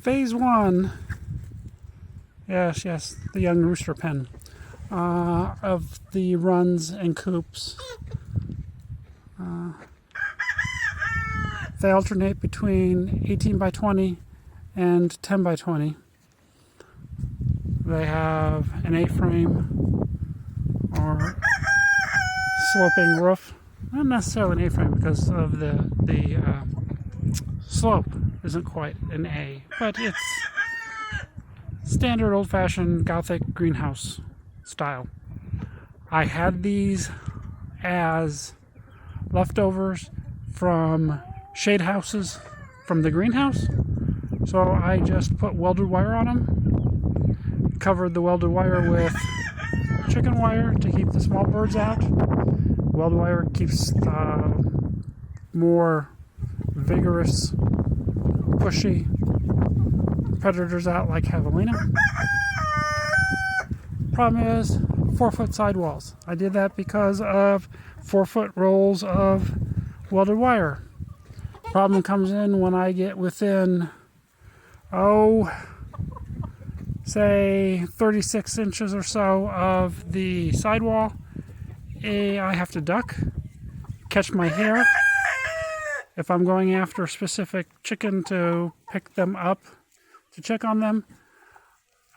Phase one, yes, the young rooster pen, of the runs and coops. They alternate between 18 by 20 and 10 by 20. They have an A-frame or sloping roof. Not necessarily an A-frame because of the slope isn't quite an A, but it's standard old-fashioned Gothic greenhouse style. I had these as leftovers from shade houses from the greenhouse, so I just put welded wire on them, covered the welded wire with chicken wire to keep the small birds out. Welded wire keeps more vigorous, pushy predators out like javelina. Problem is 4-foot sidewalls. I did that because of 4-foot rolls of welded wire. Problem comes in when I get within, say 36 inches or so of the sidewall. I have to duck, catch my hare. If I'm going after a specific chicken to pick them up, to check on them,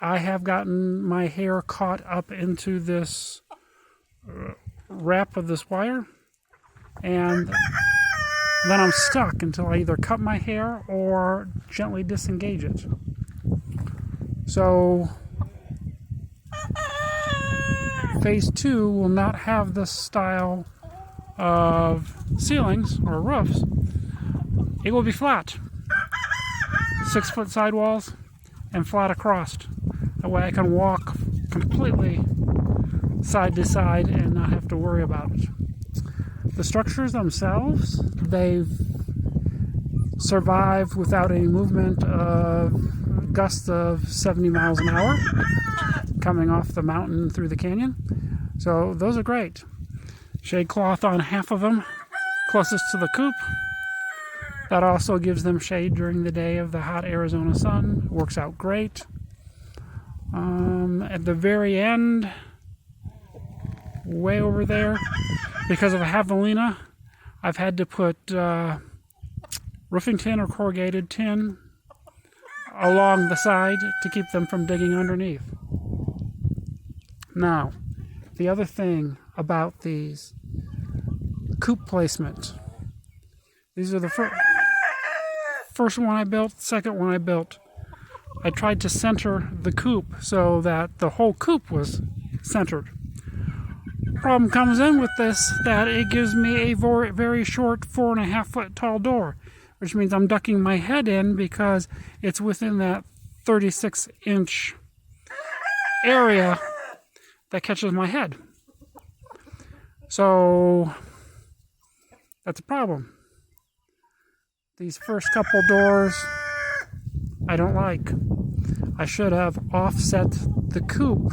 I have gotten my hair caught up into this wrap of this wire, and then I'm stuck until I either cut my hair or gently disengage it. So phase two will not have this style of ceilings or roofs. It will be flat. 6-foot sidewalls and flat across. That way I can walk completely side to side and not have to worry about it. The structures themselves, they've survived without any movement of gusts of 70 miles an hour coming off the mountain through the canyon. So those are great. Shade cloth on half of them, closest to the coop. That also gives them shade during the day of the hot Arizona sun. Works out great. At the very end, way over there, because of a javelina, I've had to put roofing tin or corrugated tin along the side to keep them from digging underneath. Now, the other thing about these coop placement. These are the first one I built, second one I built. I tried to center the coop so that the whole coop was centered. Problem comes in with this that it gives me a very short 4.5-foot tall door, which means I'm ducking my head in because it's within that 36-inch area that catches my head. So that's a problem. These first couple doors I don't like. I should have offset the coop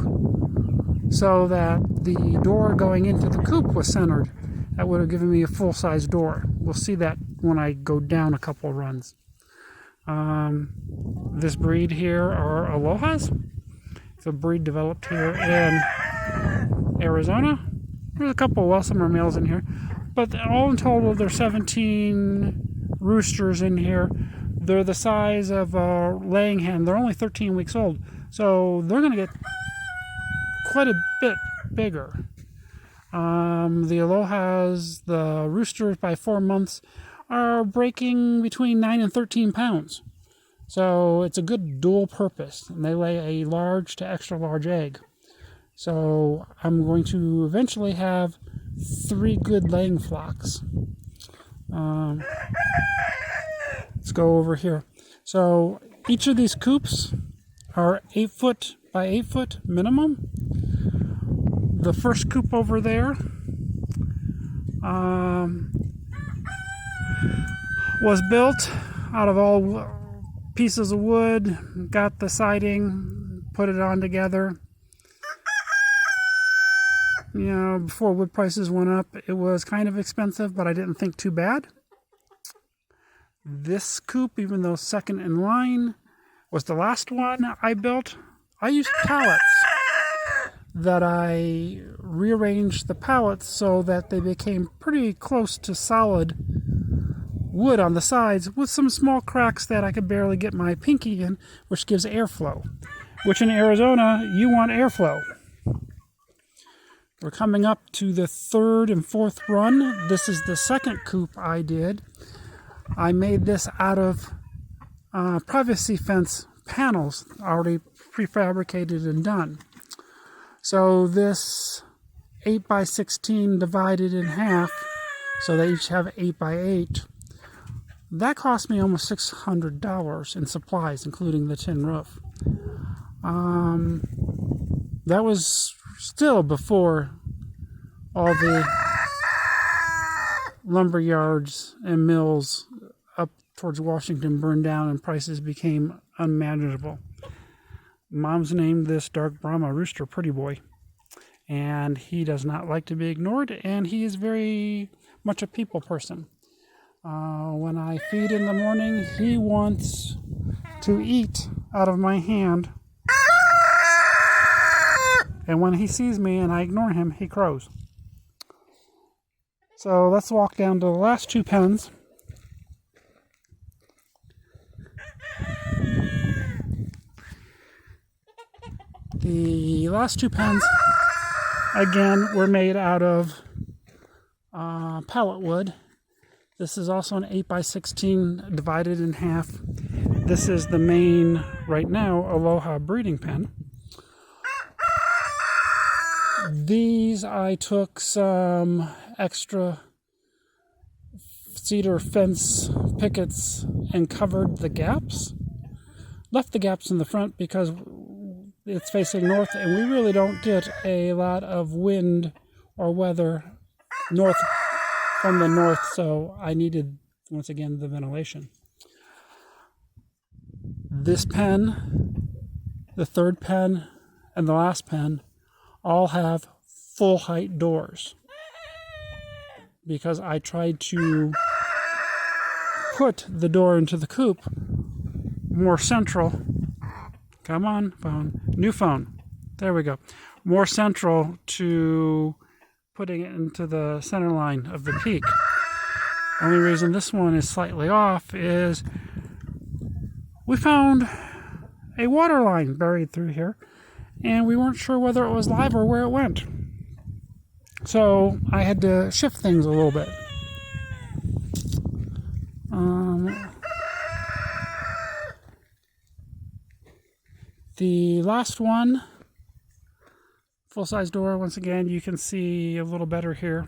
so that the door going into the coop was centered. That would have given me a full-size door. We'll see that when I go down a couple runs. This breed here are Alohas. It's a breed developed here in Arizona. There's a couple Welsummer males in here, but all in total there's 17 roosters in here. They're the size of a laying hen. They're only 13 weeks old, so they're going to get quite a bit bigger. The Alohas, the roosters by 4 months, are breaking between 9 and 13 pounds. So it's a good dual purpose, and they lay a large to extra large egg. So I'm going to eventually have 3 good laying flocks. Let's go over here. So each of these coops are 8-foot by 8-foot minimum. The first coop over there was built out of all pieces of wood, got the siding, put it on together. You know, before wood prices went up, it was kind of expensive, but I didn't think too bad. This coop, even though second in line, was the last one I built. I used pallets that I rearranged the pallets so that they became pretty close to solid wood on the sides with some small cracks that I could barely get my pinky in, which gives airflow, which in Arizona, you want airflow. We're coming up to the third and fourth run. This is the second coop I did. I made this out of privacy fence panels already prefabricated and done. So this 8x16 divided in half, so they each have 8x8. That cost me almost $600 in supplies, including the tin roof. That was still before all the lumber yards and mills up towards Washington burned down and prices became unmanageable. Mom's named this dark Brahma rooster Pretty Boy, and he does not like to be ignored, and he is very much a people person. When I feed in the morning, he wants to eat out of my hand, and when he sees me and I ignore him, he crows. So let's walk down to the last two pens. The last two pens, again, were made out of pallet wood. This is also an 8x16 divided in half. This is the main, right now, Aloha breeding pen. These I took some extra cedar fence pickets and covered the gaps. Left the gaps in the front because it's facing north and we really don't get a lot of wind or weather from the north, so I needed, once again, the ventilation. This pen, the third pen, and the last pen all have full height doors because I tried to put the door into the coop more central. Come on, phone. New phone. There we go. More central to putting it into the center line of the peak. Only reason this one is slightly off is we found a water line buried through here, and we weren't sure whether it was live or where it went. So I had to shift things a little bit. The last one, full-size door, once again, you can see a little better here.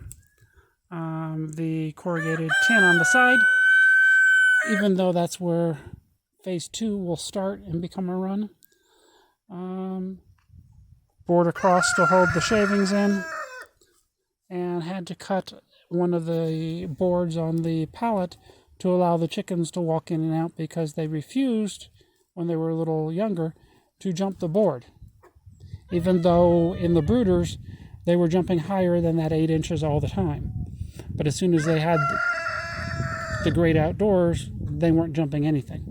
The corrugated tin on the side, even though that's where phase 2 will start and become a run. Board across to hold the shavings in, and had to cut one of the boards on the pallet to allow the chickens to walk in and out because they refused, when they were a little younger, to jump the board. Even though in the brooders, they were jumping higher than that 8 inches all the time. But as soon as they had the great outdoors, they weren't jumping anything.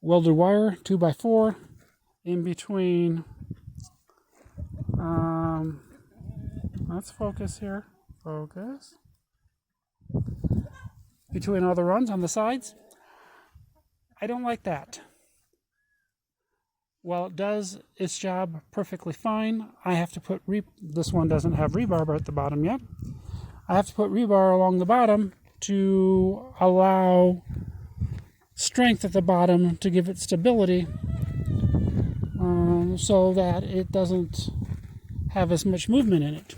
Welded wire, 2x4, in between. Let's focus here. Focus. Between all the runs on the sides. I don't like that. While it does its job perfectly fine, I have to put this one doesn't have rebar at the bottom yet. I have to put rebar along the bottom to allow strength at the bottom to give it stability, so that it doesn't have as much movement in it.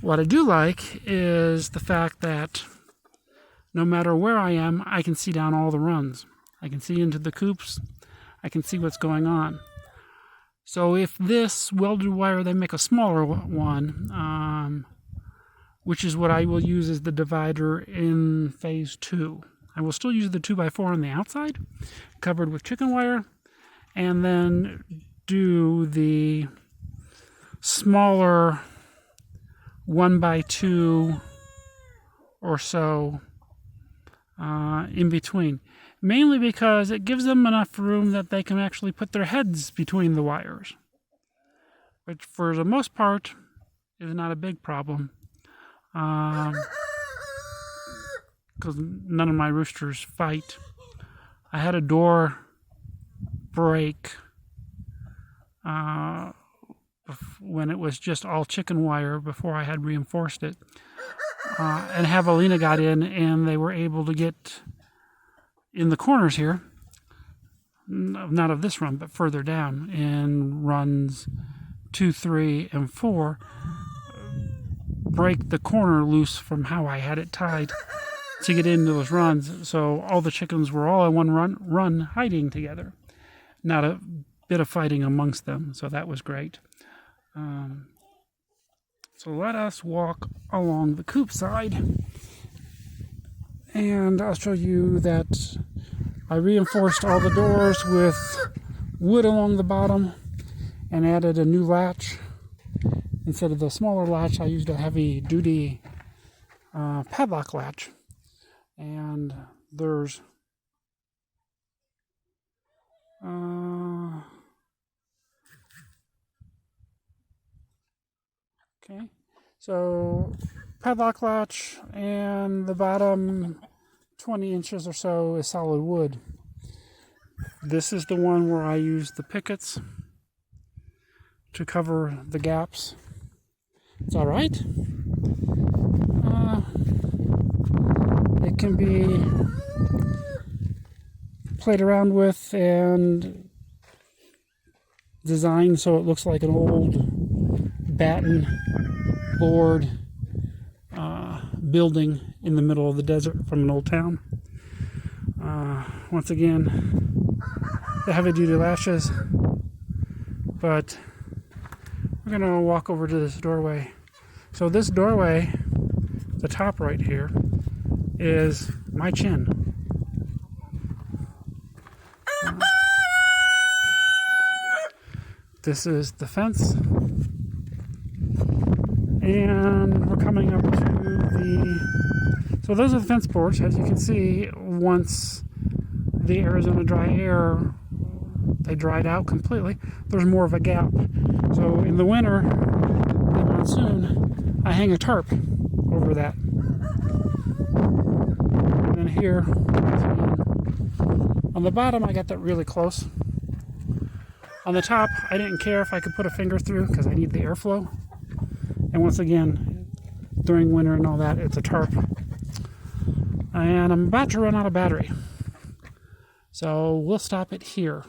What I do like is the fact that no matter where I am, I can see down all the runs. I can see into the coops. I can see what's going on. So if this welded wire, they make a smaller one, which is what I will use as the divider in phase 2. I will still use the 2x4 on the outside, covered with chicken wire, and then do the smaller 1x2 or so in between. Mainly because it gives them enough room that they can actually put their heads between the wires, which for the most part is not a big problem. Because none of my roosters fight. I had a door break when it was just all chicken wire before I had reinforced it. And Javelina got in, and they were able to get in the corners here, not of this run, but further down in runs 2, 3, and 4, break the corner loose from how I had it tied to get into those runs. So all the chickens were all in one run hiding together. Not a bit of fighting amongst them, so that was great. So let us walk along the coop side, and I'll show you that I reinforced all the doors with wood along the bottom and added a new latch. Instead of the smaller latch, I used a heavy duty padlock latch. And there's okay, so padlock latch, and the bottom 20 inches or so is solid wood. This is the one where I use the pickets to cover the gaps. It's all right. It can be played around with and designed so it looks like an old batten board building in the middle of the desert from an old town. Once again, the heavy duty lashes, but we're going to walk over to this doorway. So this doorway, the top right here, is my chin. This is the fence, and we're coming up to so those are the fence boards. As you can see, once the Arizona dry air, they dried out completely, there's more of a gap. So in the winter, in monsoon, I hang a tarp over that. And then here, on the bottom, I got that really close. On the top, I didn't care if I could put a finger through because I need the airflow. And once again, during winter and all that, it's a tarp. And I'm about to run out of battery. So we'll stop it here.